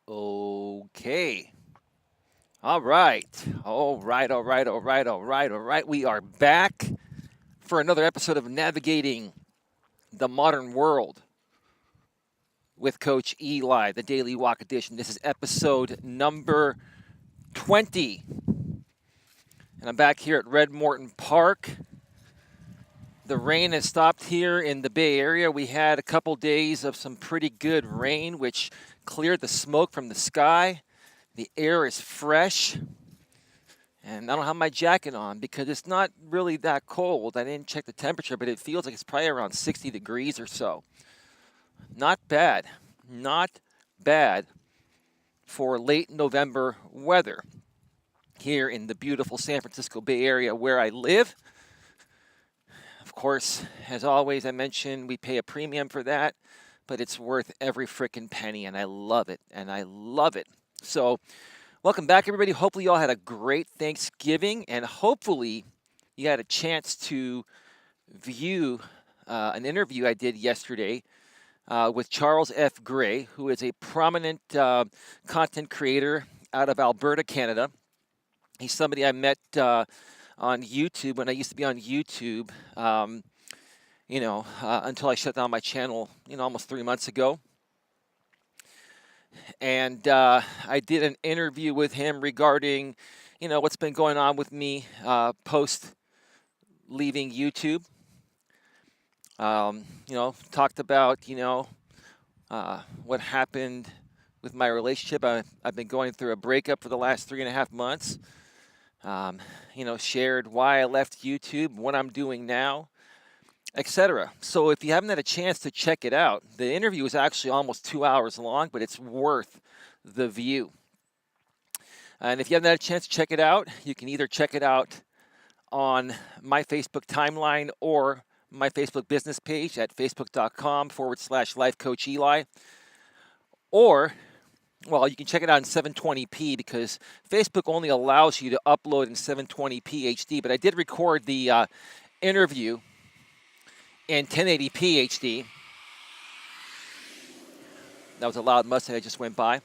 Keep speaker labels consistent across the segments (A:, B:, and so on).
A: Okay. All right. All right. All right. All right. All right. All right. We are back for another episode of Navigating the Modern World with Coach Eli, the Daily Walk Edition. This is episode number 20. And I'm back here at Red Morton Park. The rain has stopped here in the Bay Area. We had a couple days of some pretty good rain, which cleared the smoke from the sky. The air is fresh. And I don't have my jacket on because it's not really that cold. I didn't check the temperature, but it feels like it's probably around 60 degrees or so. Not bad. Not bad for late November weather here in the beautiful San Francisco Bay Area where I live. Of course, as always, I mentioned we pay a premium for that, but it's worth every frickin' penny, and I love it. And I love it. So, welcome back, everybody. Hopefully, you all had a great Thanksgiving, and hopefully, you had a chance to view an interview I did yesterday with Charles F. Gray, who is a prominent content creator out of Alberta, Canada. He's somebody I met on YouTube when I used to be on YouTube, until I shut down my channel, almost 3 months ago. And I did an interview with him regarding, what's been going on with me post leaving YouTube. Talked about, what happened with my relationship. I've been going through a breakup for the last 3.5 months. Shared why I left YouTube, what I'm doing now, etc. So if you haven't had a chance to check it out, the interview is actually almost 2 hours long, but it's worth the view. And if you haven't had a chance to check it out, you can either check it out on my Facebook timeline or my Facebook business page at facebook.com/lifecoacheli. Or, well, you can check it out in 720p because Facebook only allows you to upload in 720p HD. But I did record the interview in 1080p HD. That was a loud Mustang that just went by.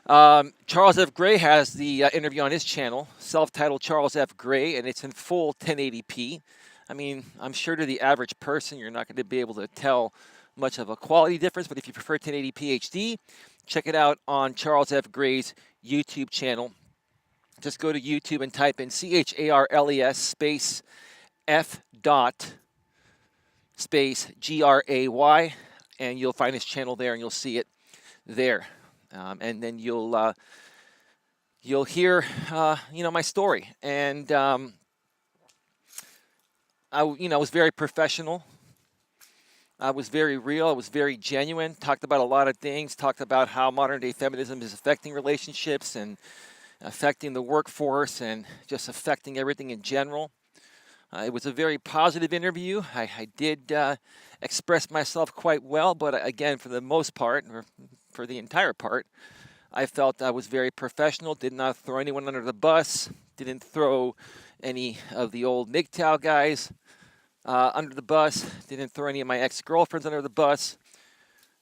A: Charles F. Gray has the interview on his channel, self-titled Charles F. Gray, and it's in full 1080p. I mean, I'm sure to the average person, you're not going to be able to tell much of a quality difference, but if you prefer 1080p HD, check it out on Charles F. Gray's YouTube channel. Just go to YouTube and type in CHARLES space F dot space GRAY, and you'll find his channel there, and you'll see it there. And then you'll hear, my story. And I was very professional. I was very real. I was very genuine. Talked about a lot of things. Talked about how modern day feminism is affecting relationships and affecting the workforce and just affecting everything in general. It was a very positive interview. I did express myself quite well, but again, for the most part, or for the entire part, I felt I was very professional, did not throw anyone under the bus, didn't throw any of the old MGTOW guys under the bus, didn't throw any of my ex-girlfriends under the bus.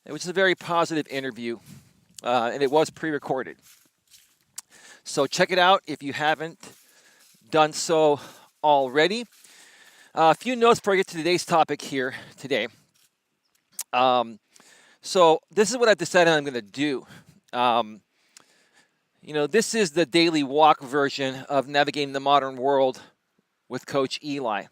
A: It was a very positive interview, and it was pre-recorded. So check it out if you haven't done so already. A few notes before I get to today's topic here today. So this is what I've decided I'm going to do. This is the daily walk version of Navigating the Modern World with Coach Eli.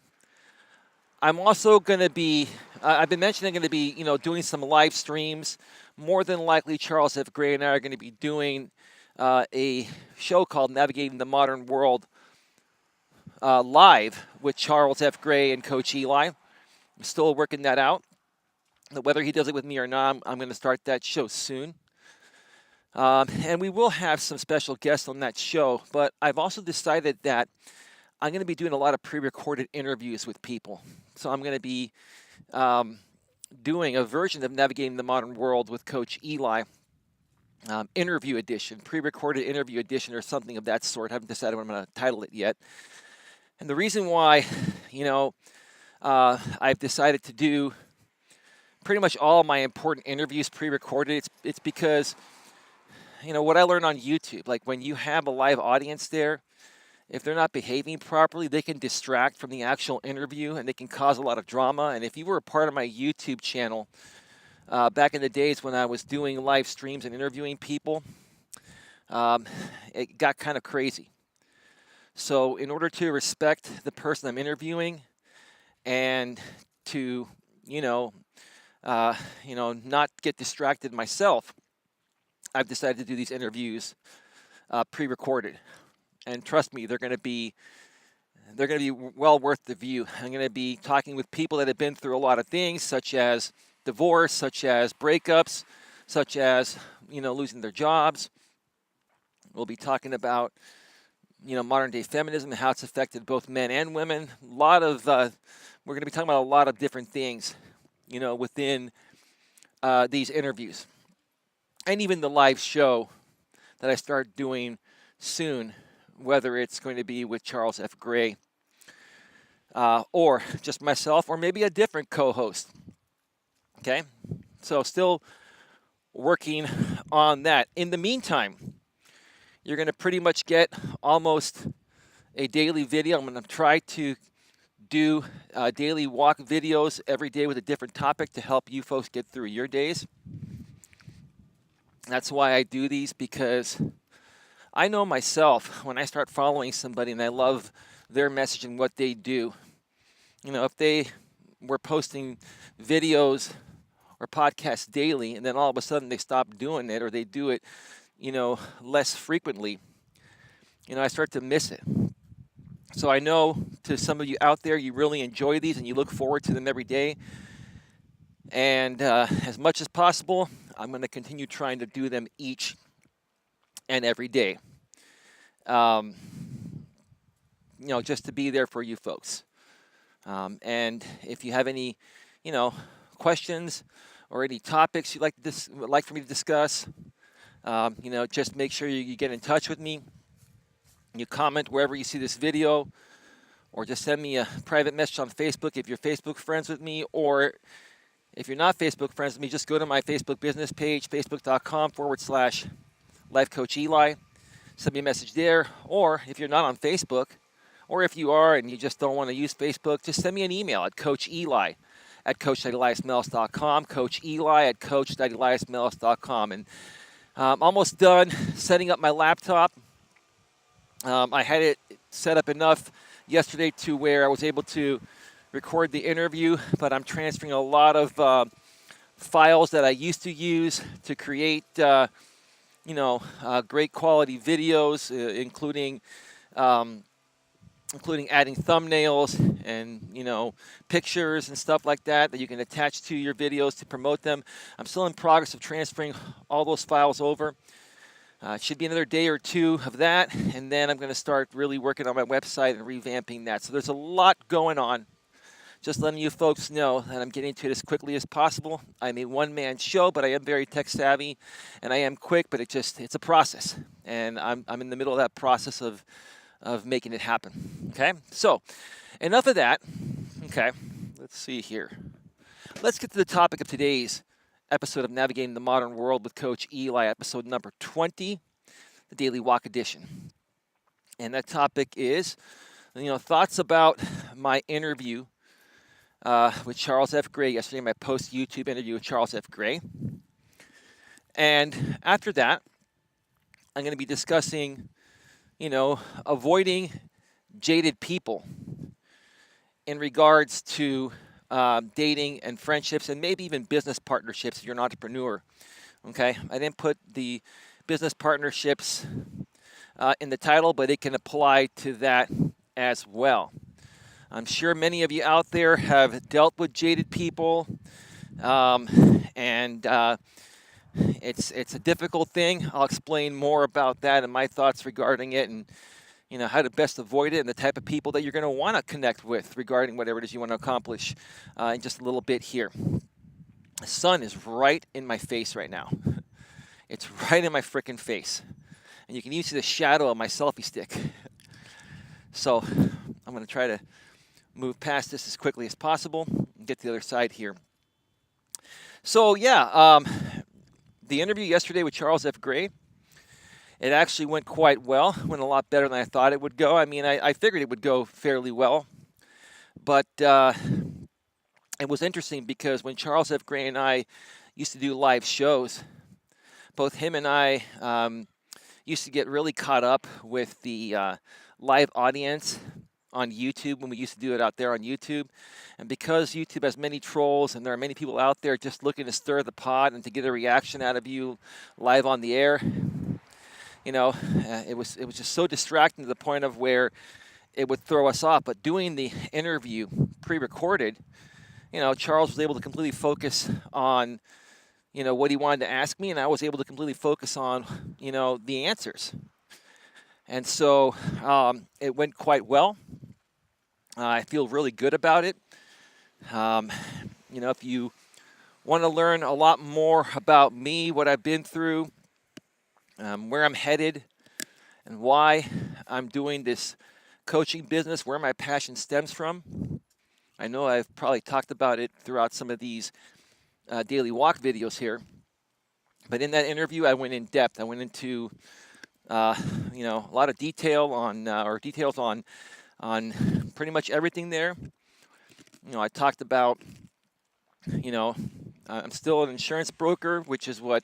A: I'm also going to be, I've been mentioning I'm going to be, doing some live streams. More than likely, Charles F. Gray and I are going to be doing a show called Navigating the Modern World live with Charles F. Gray and Coach Eli. I'm still working that out. Whether he does it with me or not, I'm going to start that show soon. And we will have some special guests on that show. But I've also decided that I'm going to be doing a lot of pre-recorded interviews with people. So I'm going to be doing a version of Navigating the Modern World with Coach Eli, interview edition, pre-recorded interview edition, or something of that sort. I haven't decided what I'm going to title it yet. And the reason why, I've decided to do pretty much all of my important interviews pre-recorded, it's because what I learned on YouTube, like when you have a live audience there, if they're not behaving properly, they can distract from the actual interview and they can cause a lot of drama. And if you were a part of my YouTube channel back in the days when I was doing live streams and interviewing people, it got kind of crazy. So in order to respect the person I'm interviewing and to, not get distracted myself, I've decided to do these interviews pre-recorded. And trust me, they're going to be well worth the view. I'm going to be talking with people that have been through a lot of things, such as divorce, such as breakups, such as losing their jobs. We'll be talking about modern day feminism and how it's affected both men and women. We're going to be talking about a lot of different things, within these interviews, and even the live show that I start doing soon, whether it's going to be with Charles F. Gray or just myself, or maybe a different co-host. Okay, so still working on that. In the meantime, you're going to pretty much get almost a daily video. I'm going to try to do daily walk videos every day with a different topic to help you folks get through your days. That's why I do these, because I know myself when I start following somebody and I love their message and what they do. If they were posting videos or podcasts daily and then all of a sudden they stop doing it, or they do it, less frequently, I start to miss it. So I know to some of you out there, you really enjoy these and you look forward to them every day. And as much as possible, I'm going to continue trying to do them each and every day. Just to be there for you folks. And if you have any, questions or any topics you'd like for me to discuss, just make sure you get in touch with me. You comment wherever you see this video, or just send me a private message on Facebook if you're Facebook friends with me, or if you're not Facebook friends with me, just go to my Facebook business page, facebook.com/Life Coach Eli. Send me a message there. Or if you're not on Facebook, or if you are and you just don't want to use Facebook, just send me an email at coacheli@coach.eliasmelas.com, coacheli@coach.eliasmelas.com. And I'm almost done setting up my laptop. I had it set up enough yesterday to where I was able to record the interview, but I'm transferring a lot of files that I used to use to create, great quality videos, including adding thumbnails and, pictures and stuff like that you can attach to your videos to promote them. I'm still in progress of transferring all those files over. It should be another day or two of that, and then I'm going to start really working on my website and revamping that. So there's a lot going on. Just letting you folks know that I'm getting to it as quickly as possible. I'm a one-man show, but I am very tech-savvy, and I am quick, but it's a process. And I'm in the middle of that process of making it happen. Okay? So, enough of that. Okay, let's see here. Let's get to the topic of today's episode of Navigating the Modern World with Coach Eli, episode number 20, the Daily Walk Edition. And that topic is, thoughts about my interview with Charles F. Gray yesterday, my post-YouTube interview with Charles F. Gray. And after that, I'm going to be discussing, avoiding jaded people in regards to dating and friendships, and maybe even business partnerships if you're an entrepreneur. Okay, I didn't put the business partnerships in the title, but it can apply to that as well. I'm sure many of you out there have dealt with jaded people, and it's a difficult thing. I'll explain more about that and my thoughts regarding it, and how to best avoid it, and the type of people that you're going to want to connect with regarding whatever it is you want to accomplish in just a little bit here. The sun is right in my face right now. It's right in my frickin' face. And you can even see the shadow of my selfie stick. So I'm going to try to move past this as quickly as possible and get to the other side here. So, the interview yesterday with Charles F. Gray, It actually went quite well, went a lot better than I thought it would go. I mean, I figured it would go fairly well, but it was interesting because when Charles F. Gray and I used to do live shows, both him and I used to get really caught up with the live audience on YouTube when we used to do it out there on YouTube. And because YouTube has many trolls and there are many people out there just looking to stir the pot and to get a reaction out of you live on the air, it was just so distracting to the point of where it would throw us off. But doing the interview pre-recorded, Charles was able to completely focus on, what he wanted to ask me, and I was able to completely focus on, the answers. And so it went quite well. I feel really good about it. If you want to learn a lot more about me, what I've been through, where I'm headed, and why I'm doing this coaching business, where my passion stems from, I know I've probably talked about it throughout some of these daily walk videos here. But in that interview, I went in depth. I went into a lot of details on pretty much everything there. I talked about, I'm still an insurance broker, which is what,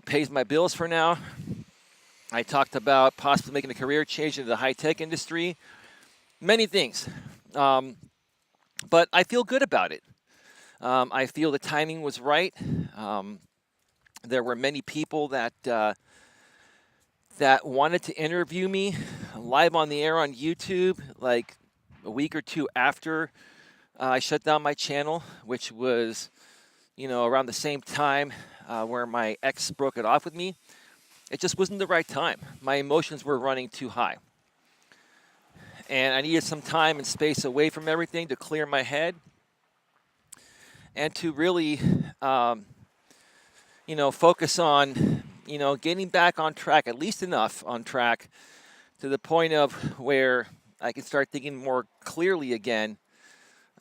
A: pays my bills for now. I talked about possibly making a career change into the high-tech industry. Many things. But I feel good about it. I feel the timing was right. There were many people that wanted to interview me live on the air on YouTube, like a week or two after I shut down my channel, which was, around the same time where my ex broke it off with me. It just wasn't the right time. My emotions were running too high. And I needed some time and space away from everything to clear my head and to really, focus on, getting back on track, at least enough on track to the point of where I can start thinking more clearly again,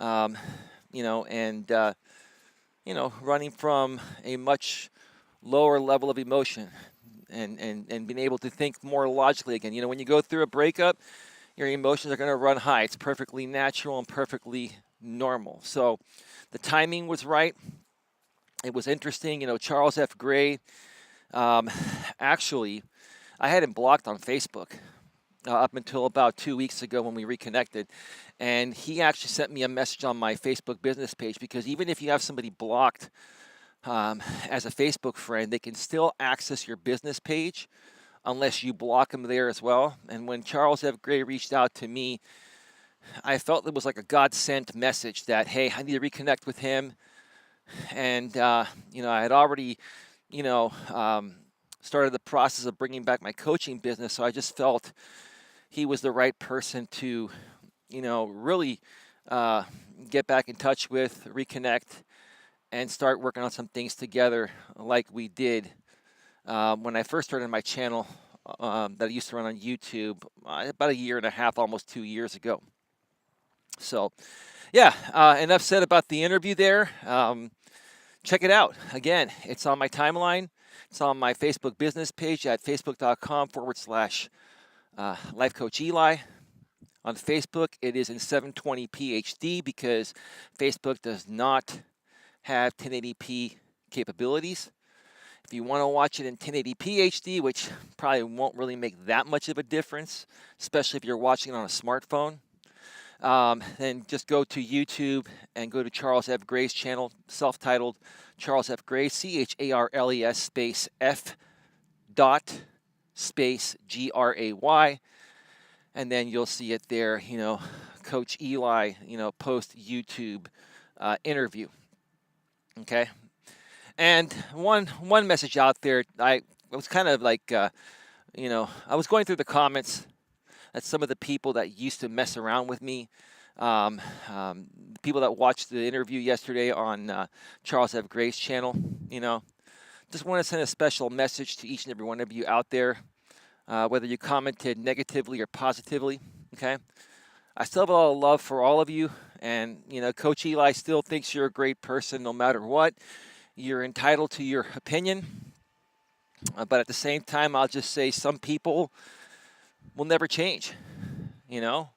A: running from a much lower level of emotion and being able to think more logically again. When you go through a breakup, your emotions are going to run high. It's perfectly natural and perfectly normal. So the timing was right. It was interesting. Charles F. Gray, actually, I had him blocked on Facebook up until about 2 weeks ago when we reconnected. And he actually sent me a message on my Facebook business page, because even if you have somebody blocked as a Facebook friend, they can still access your business page unless you block them there as well. And when Charles F. Gray reached out to me, I felt it was like a God-sent message that, hey, I need to reconnect with him. And, I had already, started the process of bringing back my coaching business. So I just felt he was the right person to, really get back in touch with, reconnect, and start working on some things together like we did when I first started my channel that I used to run on YouTube about a year and a half, almost 2 years ago. So, yeah, enough said about the interview there. Check it out. Again, it's on my timeline. It's on my Facebook business page at facebook.com/Life Coach Eli. On Facebook, it is in 720p HD because Facebook does not have 1080p capabilities. If you want to watch it in 1080p HD, which probably won't really make that much of a difference, especially if you're watching it on a smartphone, then just go to YouTube and go to Charles F. Gray's channel, self-titled Charles F. Gray, CHARLES space F dot space GRAY, and then you'll see it there, Coach Eli, post YouTube interview. Okay. And one message out there, I was kind of like, I was going through the comments at some of the people that used to mess around with me, people that watched the interview yesterday on Charles F. Gray's channel, just want to send a special message to each and every one of you out there, whether you commented negatively or positively, okay? I still have a lot of love for all of you, and, Coach Eli still thinks you're a great person no matter what. You're entitled to your opinion, But at the same time, I'll just say some people will never change. You know,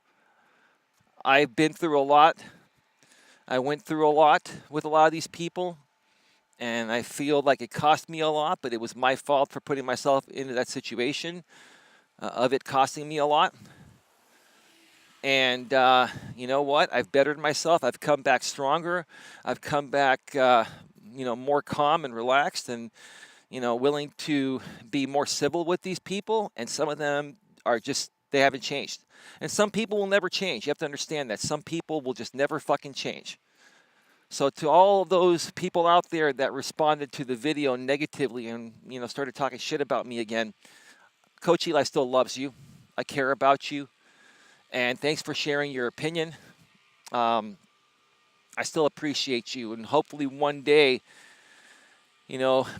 A: I've been through a lot. I went through a lot with a lot of these people, and I feel like it cost me a lot, but it was my fault for putting myself into that situation of it costing me a lot. And you know what? I've bettered myself. I've come back stronger. I've come back, more calm and relaxed, and willing to be more civil with these people. And some of them are just they haven't changed. And some people will never change. You have to understand that some people will just never fucking change. So to all of those people out there that responded to the video negatively and started talking shit about me again, Coach Eli still loves you. I care about you, and thanks for sharing your opinion. I still appreciate you, and hopefully one day,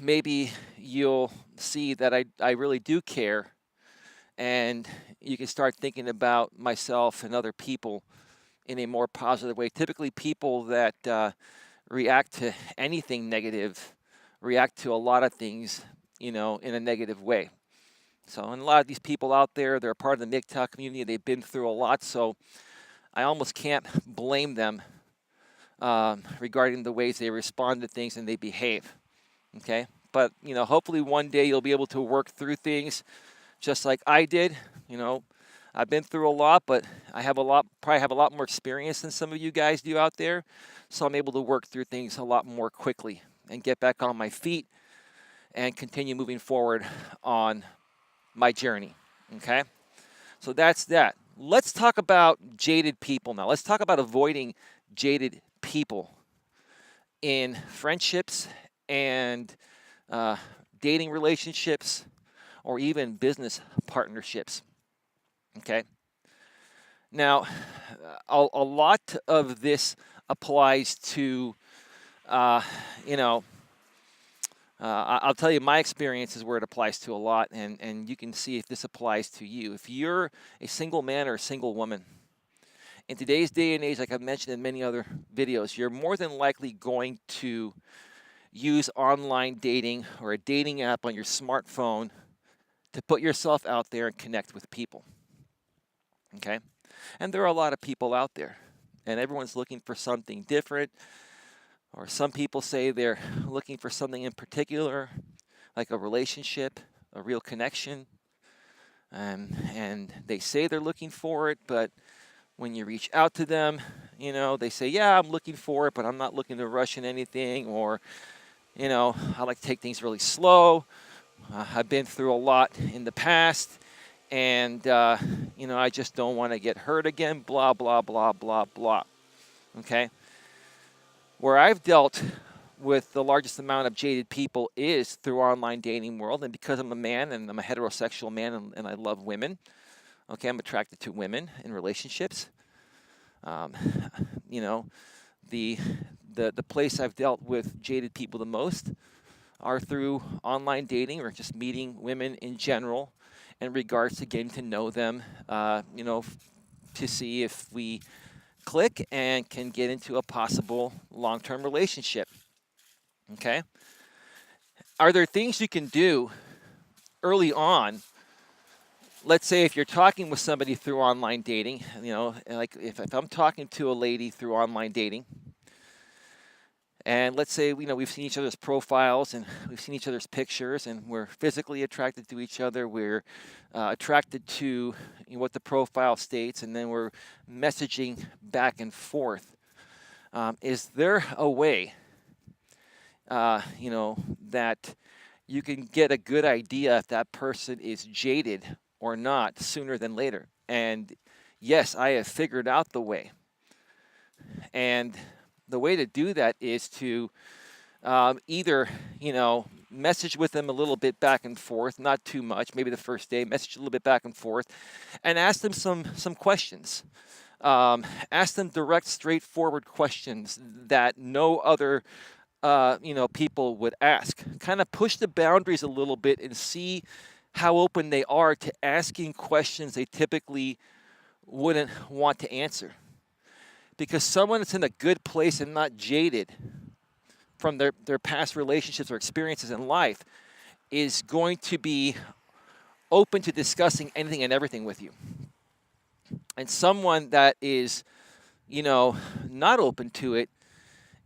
A: maybe you'll see that I really do care, and you can start thinking about myself and other people in a more positive way. Typically, people that react to anything negative react to a lot of things, in a negative way. So, and a lot of these people out there, they're a part of the MGTOW community. They've been through a lot, so I almost can't blame them regarding the ways they respond to things and they behave. Okay, but hopefully one day you'll be able to work through things just like I did. I've been through a lot, but I have probably have a lot more experience than some of you guys do out there. So I'm able to work through things a lot more quickly and get back on my feet and continue moving forward on my journey. Okay? So that's that. Let's talk about jaded people now. Let's talk about avoiding jaded people in friendships and dating relationships or even business partnerships. Okay. Now, a lot of this applies to, I'll tell you my experience is where it applies to a lot, and you can see if this applies to you. If you're a single man or a single woman, in today's day and age, like I've mentioned in many other videos, you're more than likely going to use online dating or a dating app on your smartphone to put yourself out there and connect with people. Okay? And there are a lot of people out there, and everyone's looking for something different, or some people say they're looking for something in particular, like a relationship, a real connection, and they say they're looking for it, but when you reach out to them, they say, yeah, I'm looking for it, but I'm not looking to rush in anything, or, I like to take things really slow. I've been through a lot in the past, and, I just don't want to get hurt again, blah, blah, blah, blah, blah. Okay? Where I've dealt with the largest amount of jaded people is through online dating world, and because I'm a man, and I'm a heterosexual man, and I love women, okay, I'm attracted to women in relationships. The place I've dealt with jaded people the most are through online dating or just meeting women in general in regards to getting to know them, to see if we click and can get into a possible long-term relationship. Okay? Are there things you can do early on? Let's say if you're talking with somebody through online dating, like if I'm talking to a lady through online dating, and let's say we've seen each other's profiles and we've seen each other's pictures, and we're physically attracted to each other. We're attracted to what the profile states, and then we're messaging back and forth. Is there a way, that you can get a good idea if that person is jaded or not sooner than later? And yes, I have figured out the way. And the way to do that is to either, message with them a little bit back and forth, not too much, maybe the first day, message a little bit back and forth, and ask them some questions. Ask them direct, straightforward questions that no other, people would ask. Kind of push the boundaries a little bit and see how open they are to asking questions they typically wouldn't want to answer. Because someone that's in a good place and not jaded from their past relationships or experiences in life is going to be open to discussing anything and everything with you. And someone that is, not open to it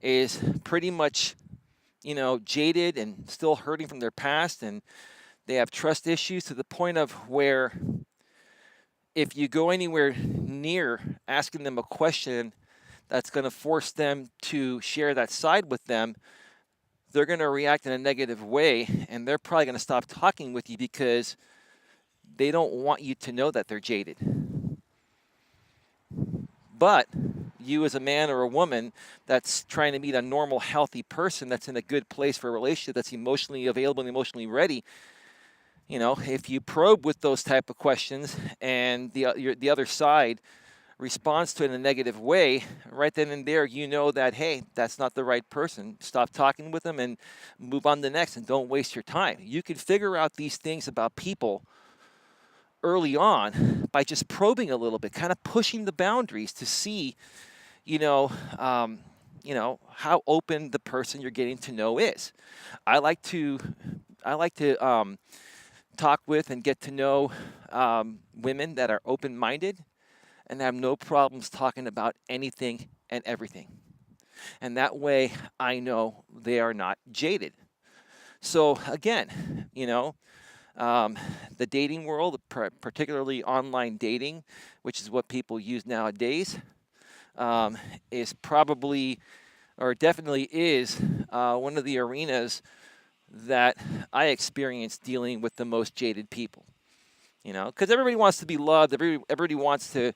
A: is pretty much, jaded and still hurting from their past, and they have trust issues to the point of where if you go anywhere near asking them a question that's going to force them to share that side with them, they're going to react in a negative way, and they're probably going to stop talking with you because they don't want you to know that they're jaded. But you as a man or a woman that's trying to meet a normal, healthy person that's in a good place for a relationship, that's emotionally available and emotionally ready, if you probe with those type of questions and the other side responds to it in a negative way, right then and there, that, hey, that's not the right person. Stop talking with them and move on to the next, and don't waste your time. You can figure out these things about people early on by just probing a little bit, kind of pushing the boundaries to see, how open the person you're getting to know is. I like to talk with and get to know women that are open-minded and have no problems talking about anything and everything. And that way I know they are not jaded. So again, the dating world, particularly online dating, which is what people use nowadays, is probably, or definitely is, one of the arenas that I experience dealing with the most jaded people. Because everybody wants to be loved, everybody wants to,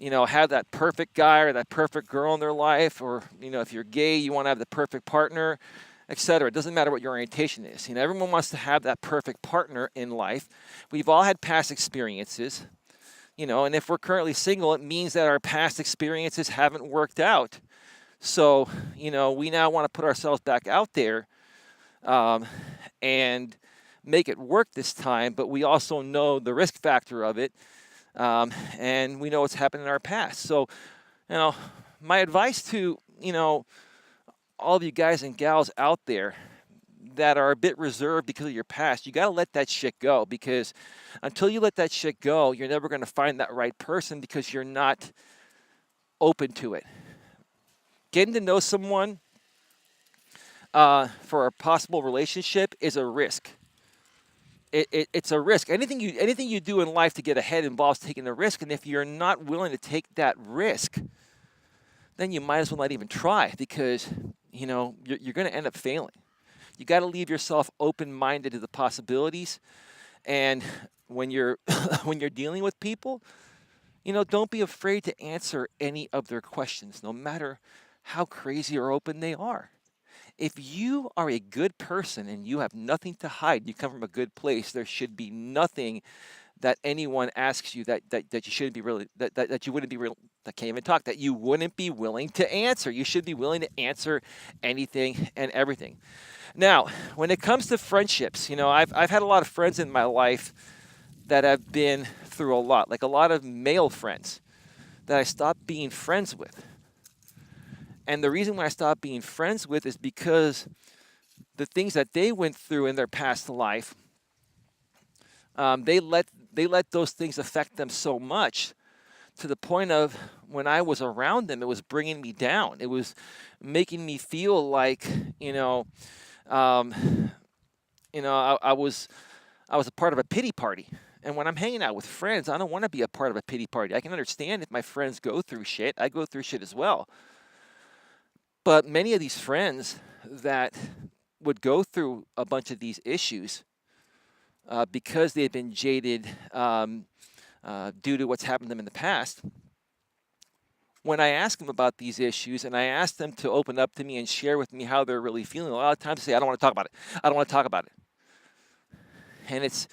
A: have that perfect guy or that perfect girl in their life, or, if you're gay, you want to have the perfect partner, etc. It doesn't matter what your orientation is. Everyone wants to have that perfect partner in life. We've all had past experiences, and if we're currently single, it means that our past experiences haven't worked out. So, we now want to put ourselves back out there and make it work this time, but we also know the risk factor of it, and we know what's happened in our past. So, my advice to, all of you guys and gals out there that are a bit reserved because of your past, you got to let that shit go, because until you let that shit go, you're never going to find that right person because you're not open to it. Getting to know someone for a possible relationship is a risk. It's a risk. Anything you do in life to get ahead involves taking a risk, and if you're not willing to take that risk, then you might as well not even try, because you're going to end up failing. You got to leave yourself open-minded to the possibilities, and when you're when you're dealing with people, don't be afraid to answer any of their questions, no matter how crazy or open they are. If you are a good person and you have nothing to hide, you come from a good place, there should be nothing that anyone asks you that you shouldn't be really, that you wouldn't be real, that can't even talk, that you wouldn't be willing to answer. You should be willing to answer anything and everything. Now, when it comes to friendships, I've had a lot of friends in my life that have been through a lot, like a lot of male friends that I stopped being friends with. And the reason why I stopped being friends with is because the things that they went through in their past life, they let those things affect them so much, to the point of when I was around them, it was bringing me down. It was making me feel like, I was a part of a pity party. And when I'm hanging out with friends, I don't want to be a part of a pity party. I can understand if my friends go through shit. I go through shit as well. But many of these friends that would go through a bunch of these issues because they had been jaded due to what's happened to them in the past, when I ask them about these issues and I ask them to open up to me and share with me how they're really feeling, a lot of times they say, I don't want to talk about it. I don't want to talk about it. And it's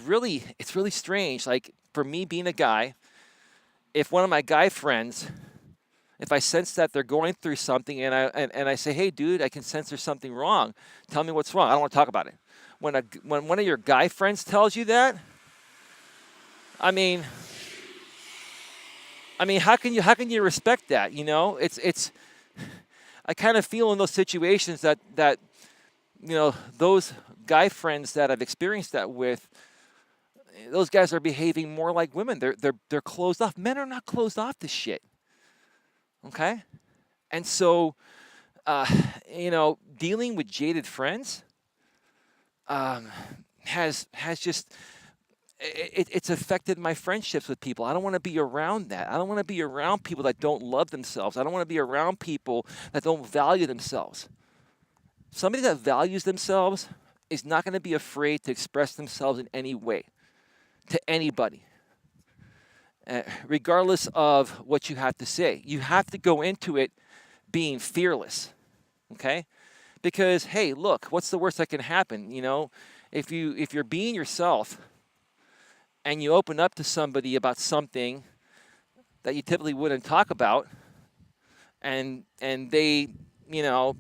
A: really strange. Like, for me being a guy, if one of my guy friends, if I sense that they're going through something and I say, hey, dude, I can sense there's something wrong. Tell me what's wrong. I don't want to talk about it. When one of your guy friends tells you that, I mean, how can you respect that? It's I kind of feel in those situations that those guy friends that I've experienced that with, those guys are behaving more like women. They're closed off. Men are not closed off to shit. Okay? And so, uh, dealing with jaded friends has just it's affected my friendships with people. I don't want to be around that. I don't want to be around people that don't love themselves. I don't want to be around people that don't value themselves. Somebody that values themselves is not going to be afraid to express themselves in any way to anybody, regardless of what you have to say. You have to go into it being fearless, okay? Because, hey, look, what's the worst that can happen? If you're being yourself and you open up to somebody about something that you typically wouldn't talk about, and they, don't,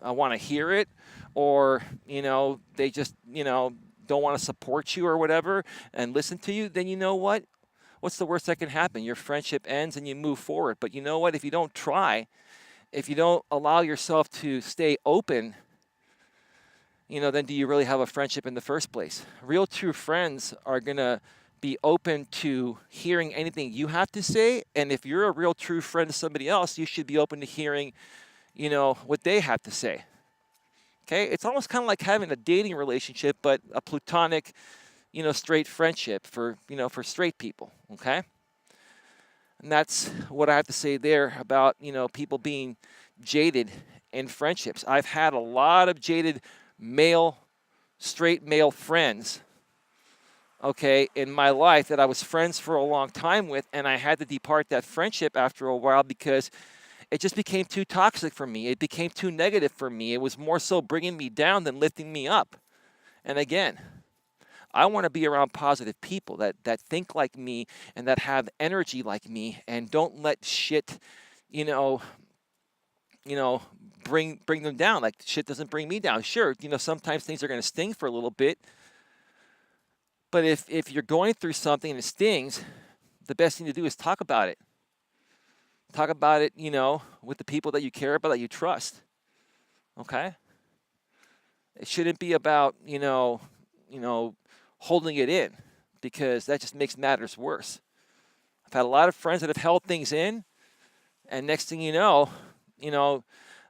A: want to hear it, or, they just, don't want to support you or whatever and listen to you, then you know what? What's the worst that can happen? Your friendship ends and you move forward. But you know what? If you don't try, if you don't allow yourself to stay open, then do you really have a friendship in the first place? Real true friends are going to be open to hearing anything you have to say. And if you're a real true friend to somebody else, you should be open to hearing, what they have to say. Okay? It's almost kind of like having a dating relationship, but a platonic, straight friendship for straight people. Okay? And that's what I have to say there about, people being jaded in friendships. I've had a lot of jaded straight male friends, okay, in my life that I was friends for a long time with, and I had to depart that friendship after a while because it just became too toxic for me. It became too negative for me. It was more so bringing me down than lifting me up. And again, I want to be around positive people that think like me and that have energy like me and don't let shit, bring them down. Like shit doesn't bring me down. Sure, sometimes things are going to sting for a little bit. But if you're going through something and it stings, the best thing to do is talk about it. Talk about it, with the people that you care about, that you trust. Okay? It shouldn't be about, holding it in, because that just makes matters worse. I've had a lot of friends that have held things in, and next thing you know,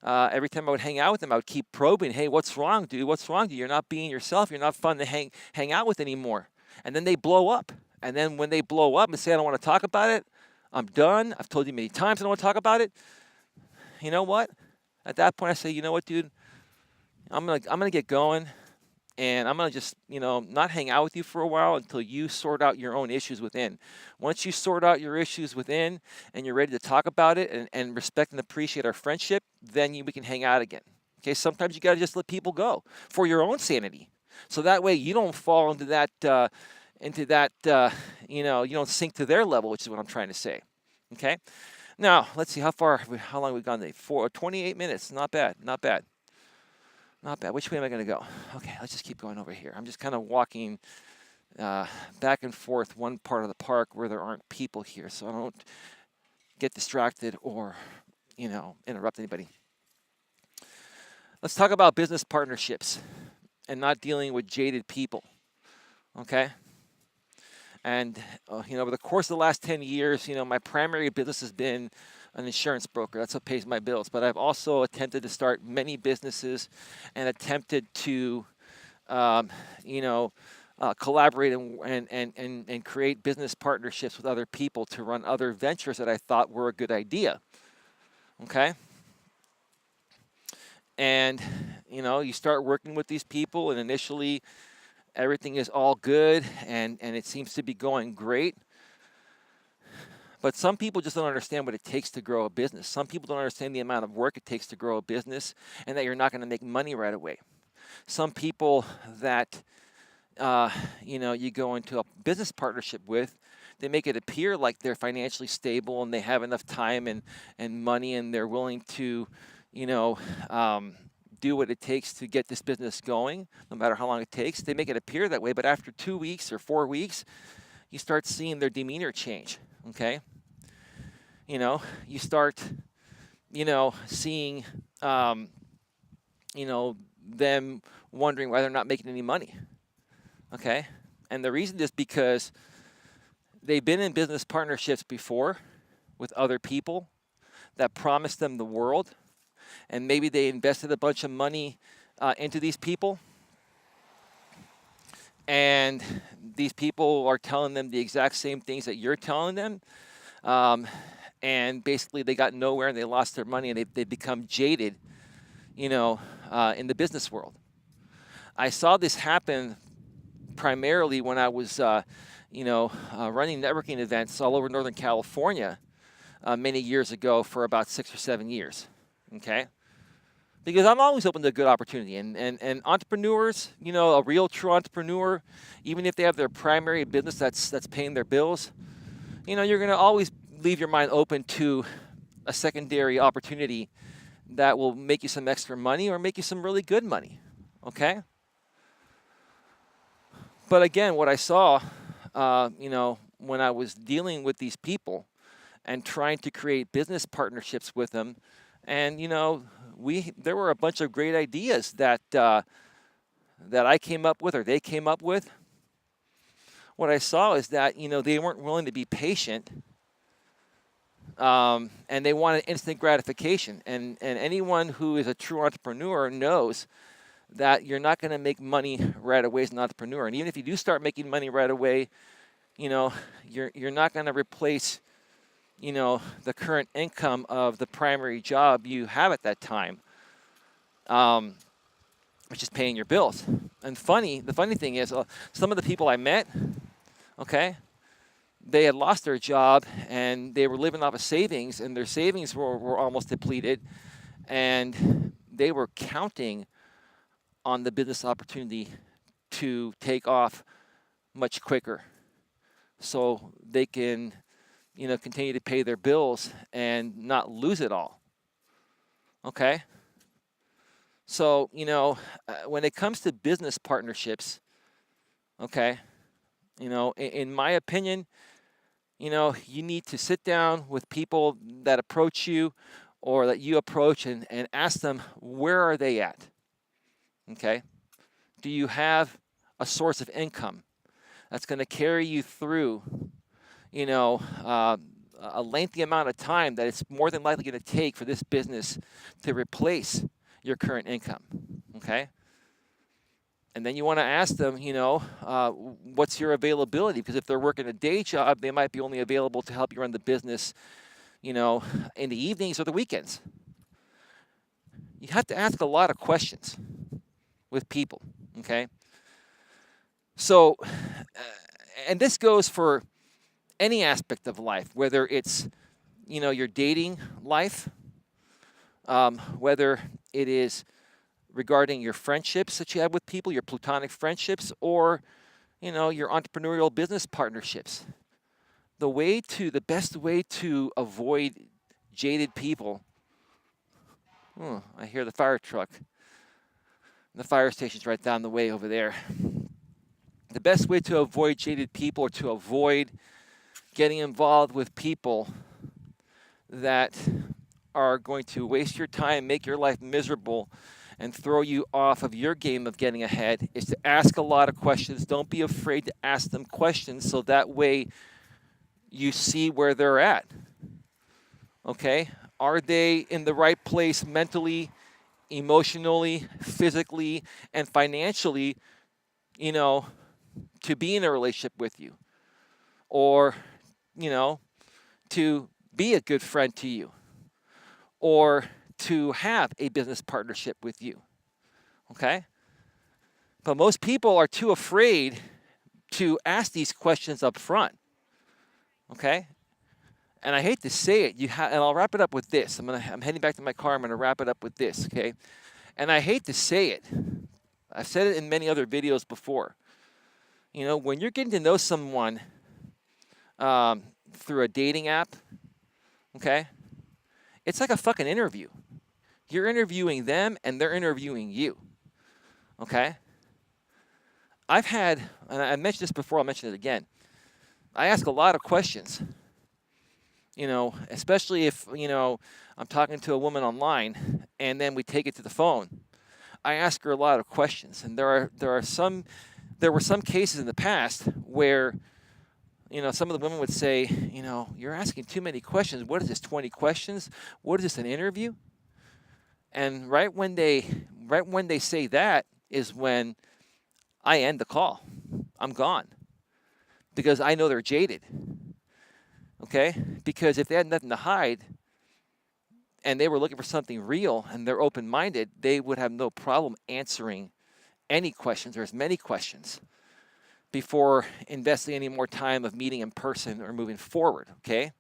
A: every time I would hang out with them, I would keep probing. Hey, what's wrong, dude? What's wrong, dude? You're not being yourself. You're not fun to hang out with anymore. And then they blow up. And then when they blow up and say, I don't want to talk about it, I'm done. I've told you many times I don't want to talk about it. You know what? At that point, I say, you know what, dude? I'm gonna get going, and I'm gonna just, not hang out with you for a while until you sort out your own issues within. Once you sort out your issues within and you're ready to talk about it and respect and appreciate our friendship, then we can hang out again. Okay, sometimes you gotta just let people go for your own sanity, so that way you don't fall into that, you don't sink to their level, which is what I'm trying to say. Okay, now let's see how long we've gone today. 28 minutes, not bad. Not bad. Which way am I going to go? Okay, let's just keep going over here. I'm just kind of walking back and forth one part of the park where there aren't people here, so I don't get distracted or, interrupt anybody. Let's talk about business partnerships and not dealing with jaded people, okay? And, over the course of the last 10 years, my primary business has been an insurance broker. That's what pays my bills. But I've also attempted to start many businesses and attempted to, collaborate and create business partnerships with other people to run other ventures that I thought were a good idea. Okay? And, you start working with these people, and initially everything is all good and it seems to be going great. But some people just don't understand what it takes to grow a business. Some people don't understand the amount of work it takes to grow a business and that you're not going to make money right away. Some people that, you go into a business partnership with, they make it appear like they're financially stable and they have enough time and money and they're willing to, do what it takes to get this business going, no matter how long it takes. They make it appear that way, but after 2 weeks or 4 weeks, you start seeing their demeanor change. Okay, you start, seeing, them wondering why they're not making any money. Okay? And the reason is because they've been in business partnerships before with other people that promised them the world, and maybe they invested a bunch of money into these people, and these people are telling them the exact same things that you're telling them, and basically they got nowhere and they lost their money, and they become jaded, in the business world. I saw this happen primarily when I was, running networking events all over Northern California many years ago for about 6 or 7 years. Okay, because I'm always open to a good opportunity, and entrepreneurs, a real true entrepreneur, even if they have their primary business that's paying their bills, you're going to always leave your mind open to a secondary opportunity that will make you some extra money or make you some really good money. Okay. But again, what I saw, when I was dealing with these people and trying to create business partnerships with them, and there were a bunch of great ideas that I came up with or they came up with. What I saw is that they weren't willing to be patient, and they wanted instant gratification. And anyone who is a true entrepreneur knows that you're not going to make money right away as an entrepreneur. And even if you do start making money right away, you're not going to replace the current income of the primary job you have at that time, which is paying your bills. And the funny thing is, some of the people I met, okay, they had lost their job and they were living off of savings, and their savings were almost depleted, and they were counting on the business opportunity to take off much quicker so they can continue to pay their bills and not lose it all. Okay? So, when it comes to business partnerships, okay, in my opinion, you need to sit down with people that approach you or that you approach and ask them, where are they at? Okay? Do you have a source of income that's going to carry you through a lengthy amount of time that it's more than likely going to take for this business to replace your current income, okay? And then you want to ask them, what's your availability? Because if they're working a day job, they might be only available to help you run the business, in the evenings or the weekends. You have to ask a lot of questions with people, okay? So, and this goes for any aspect of life, whether it's, your dating life, whether it is regarding your friendships that you have with people, your platonic friendships, or, your entrepreneurial business partnerships. The best way to avoid jaded people, I hear the fire truck. The fire station's right down the way over there. The best way to avoid jaded people, or to avoid getting involved with people that are going to waste your time, make your life miserable, and throw you off of your game of getting ahead, is to ask a lot of questions. Don't be afraid to ask them questions, so that way you see where they're at. Okay? Are they in the right place mentally, emotionally, physically, and financially, to be in a relationship with you? Or, to be a good friend to you? Or to have a business partnership with you? Okay? But most people are too afraid to ask these questions up front. Okay? And I hate to say it, and I'll wrap it up with this. I'm heading back to my car. I'm going to wrap it up with this, okay? And I hate to say it. I've said it in many other videos before. When you're getting to know someone through a dating app, okay, it's like a fucking interview. You're interviewing them and they're interviewing you, okay? I've had, and I mentioned this before, I'll mention it again. I ask a lot of questions, especially if, I'm talking to a woman online and then we take it to the phone. I ask her a lot of questions, and there were some cases in the past where, some of the women would say, you're asking too many questions. What is this, 20 questions? What is this, an interview? And right when they say that is when I end the call. I'm gone. Because I know they're jaded. Okay? Because if they had nothing to hide and they were looking for something real and they're open-minded, they would have no problem answering any questions or as many questions before investing any more time of meeting in person or moving forward, okay?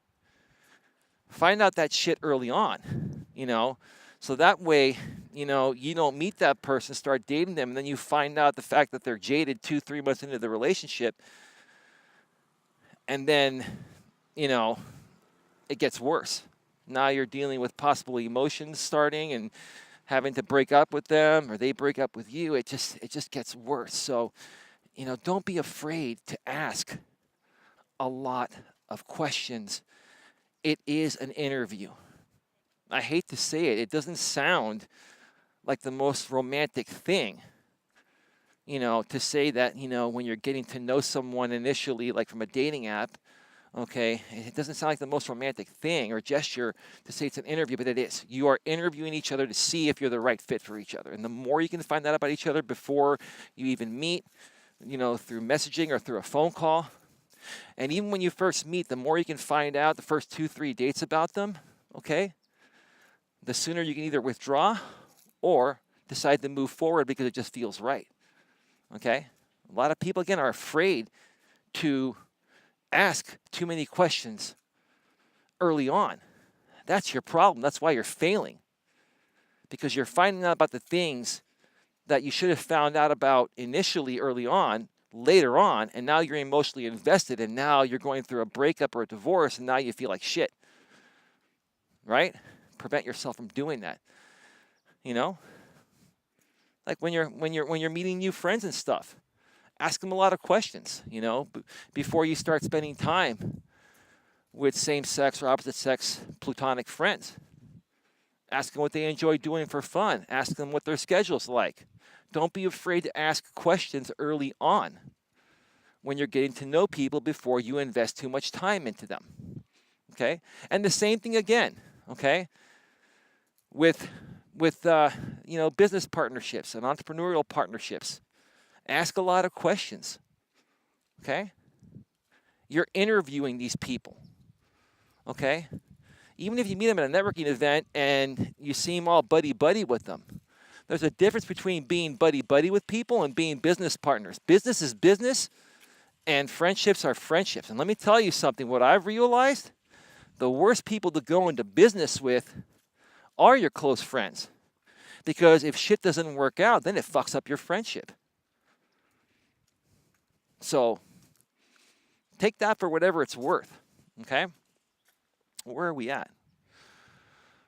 A: Find out that shit early on, so that way, you don't meet that person, start dating them, and then you find out the fact that they're jaded 2-3 months into the relationship, and then, it gets worse. Now you're dealing with possible emotions starting and having to break up with them, or they break up with you. It just gets worse. So, don't be afraid to ask a lot of questions. It is an interview. I hate to say it. It doesn't sound like the most romantic thing, to say that, when you're getting to know someone initially, like from a dating app, okay, it doesn't sound like the most romantic thing or gesture to say it's an interview, but it is. You are interviewing each other to see if you're the right fit for each other. And the more you can find that about each other before you even meet, through messaging or through a phone call, and even when you first meet, the more you can find out the first 2-3 dates about them, okay, the sooner you can either withdraw or decide to move forward because it just feels right, okay? A lot of people, again, are afraid to ask too many questions early on. That's your problem. That's why you're failing. Because you're finding out about the things that you should have found out about initially early on, later on, and now you're emotionally invested, and now you're going through a breakup or a divorce, and now you feel like shit. Right? Prevent yourself from doing that. Like when you're meeting new friends and stuff. Ask them a lot of questions, before you start spending time with same-sex or opposite-sex platonic friends. Ask them what they enjoy doing for fun. Ask them what their schedule's like. Don't be afraid to ask questions early on when you're getting to know people before you invest too much time into them, okay? And the same thing again, okay, with business partnerships and entrepreneurial partnerships. Ask a lot of questions, okay? You're interviewing these people, okay? Even if you meet them at a networking event and you seem all buddy-buddy with them, there's a difference between being buddy-buddy with people and being business partners. Business is business, and friendships are friendships. And let me tell you something. What I've realized, the worst people to go into business with are your close friends. Because if shit doesn't work out, then it fucks up your friendship. So take that for whatever it's worth, okay? Where are we at?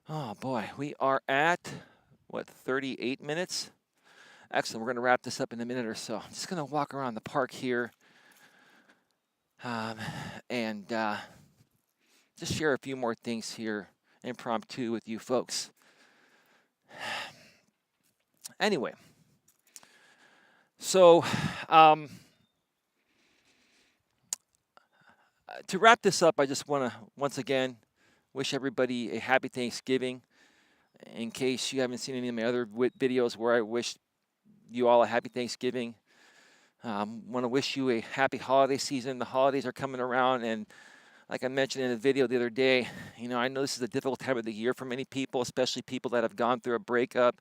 A: Oh, boy. We are at, 38 minutes? Excellent. We're going to wrap this up in a minute or so. I'm just going to walk around the park here and just share a few more things here impromptu with you folks. Anyway, so to wrap this up, I just want to once again wish everybody a happy Thanksgiving. In case you haven't seen any of my other videos where I wish you all a happy Thanksgiving. Want to wish you a happy holiday season. The holidays are coming around, and like I mentioned in a video the other day, I know this is a difficult time of the year for many people, especially people that have gone through a breakup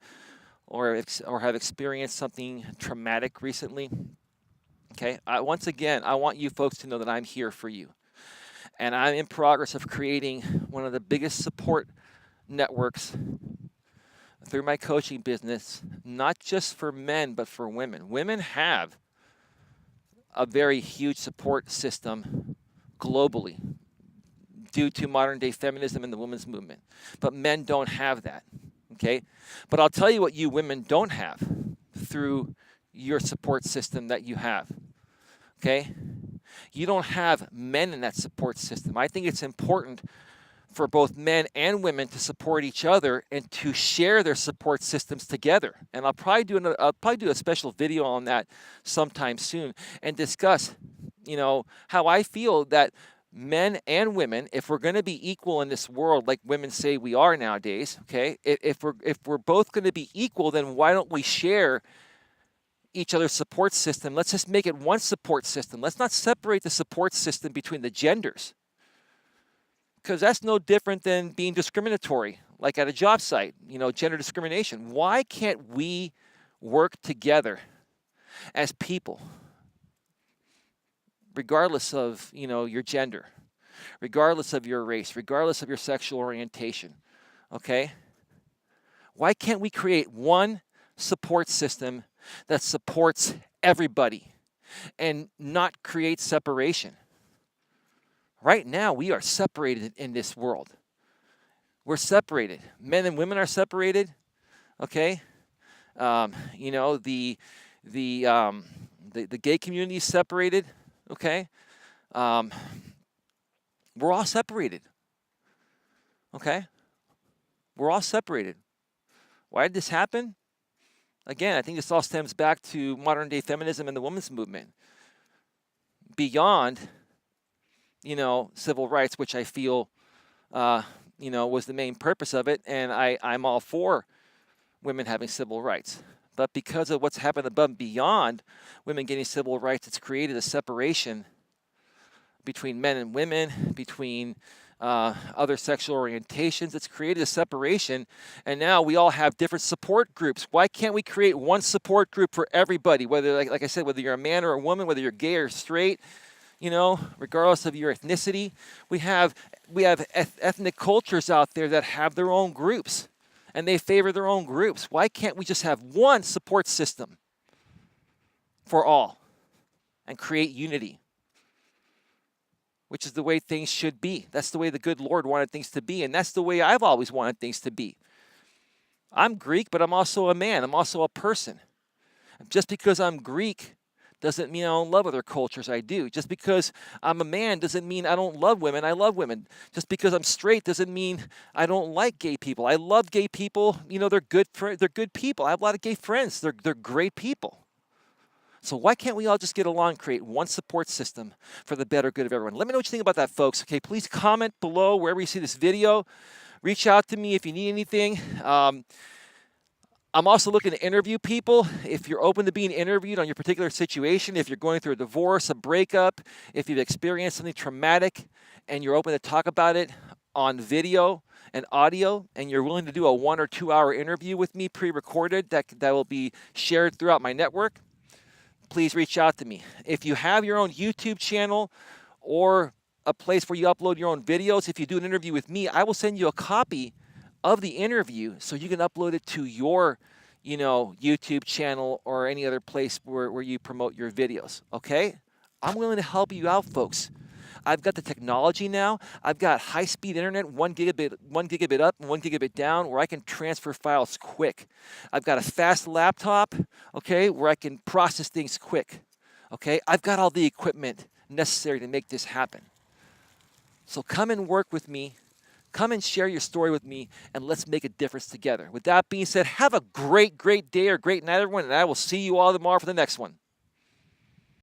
A: or have experienced something traumatic recently. Okay, once again, I want you folks to know that I'm here for you. And I'm in progress of creating one of the biggest support networks through my coaching business, not just for men, but for women. Women have a very huge support system globally due to modern day feminism and the women's movement. But men don't have that, okay? But I'll tell you what you women don't have through your support system that you have, okay? You don't have men in that support system. I think it's important for both men and women to support each other and to share their support systems together. And I'll probably do a special video on that sometime soon and discuss, how I feel that men and women, if we're going to be equal in this world, like women say we are nowadays, okay? If we're both going to be equal, then why don't we share each other's support system? Let's just make it one support system. Let's not separate the support system between the genders, because that's no different than being discriminatory, like at a job site, gender discrimination. Why can't we work together as people, regardless of, your gender, regardless of your race, regardless of your sexual orientation, okay? Why can't we create one support system that supports everybody and not create separation? Right now, we are separated in this world. We're separated. Men and women are separated. Okay, the gay community is separated. Okay, we're all separated. Okay, we're all separated. Why did this happen? Again, I think this all stems back to modern day feminism and the women's movement. Beyond civil rights, which I feel, was the main purpose of it. And I'm all for women having civil rights. But because of what's happened above and beyond women getting civil rights, it's created a separation between men and women, between other sexual orientations. It's created a separation. And now we all have different support groups. Why can't we create one support group for everybody? Whether, like I said, whether you're a man or a woman, whether you're gay or straight, regardless of your ethnicity. We have ethnic cultures out there that have their own groups, and they favor their own groups. Why can't we just have one support system for all and create unity? Which is the way things should be. That's the way the good Lord wanted things to be, and that's the way I've always wanted things to be. I'm Greek, but I'm also a man. I'm also a person. Just because I'm Greek doesn't mean I don't love other cultures. I do. Just because I'm a man doesn't mean I don't love women. I love women. Just because I'm straight doesn't mean I don't like gay people. I love gay people. They're good people. I have a lot of gay friends. They're great people. So why can't we all just get along and create one support system for the better good of everyone? Let me know what you think about that, folks. Okay, please comment below wherever you see this video. Reach out to me if you need anything. I'm also looking to interview people. If you're open to being interviewed on your particular situation, if you're going through a divorce, a breakup, if you've experienced something traumatic and you're open to talk about it on video and audio, and you're willing to do a 1 or 2 hour interview with me pre-recorded that will be shared throughout my network, please reach out to me. If you have your own YouTube channel or a place where you upload your own videos, if you do an interview with me, I will send you a copy of the interview so you can upload it to your YouTube channel or any other place where you promote your videos. Okay, I'm willing to help you out, folks. I've got the technology now. I've got high-speed internet, 1 gigabit up and 1 gigabit down, where I can transfer files quick. I've got a fast laptop, okay, where I can process things quick. Okay, I've got all the equipment necessary to make this happen. So come and work with me. Come and share your story with me, and let's make a difference together. With that being said, have a great day or great night, everyone, and I will see you all tomorrow for the next one.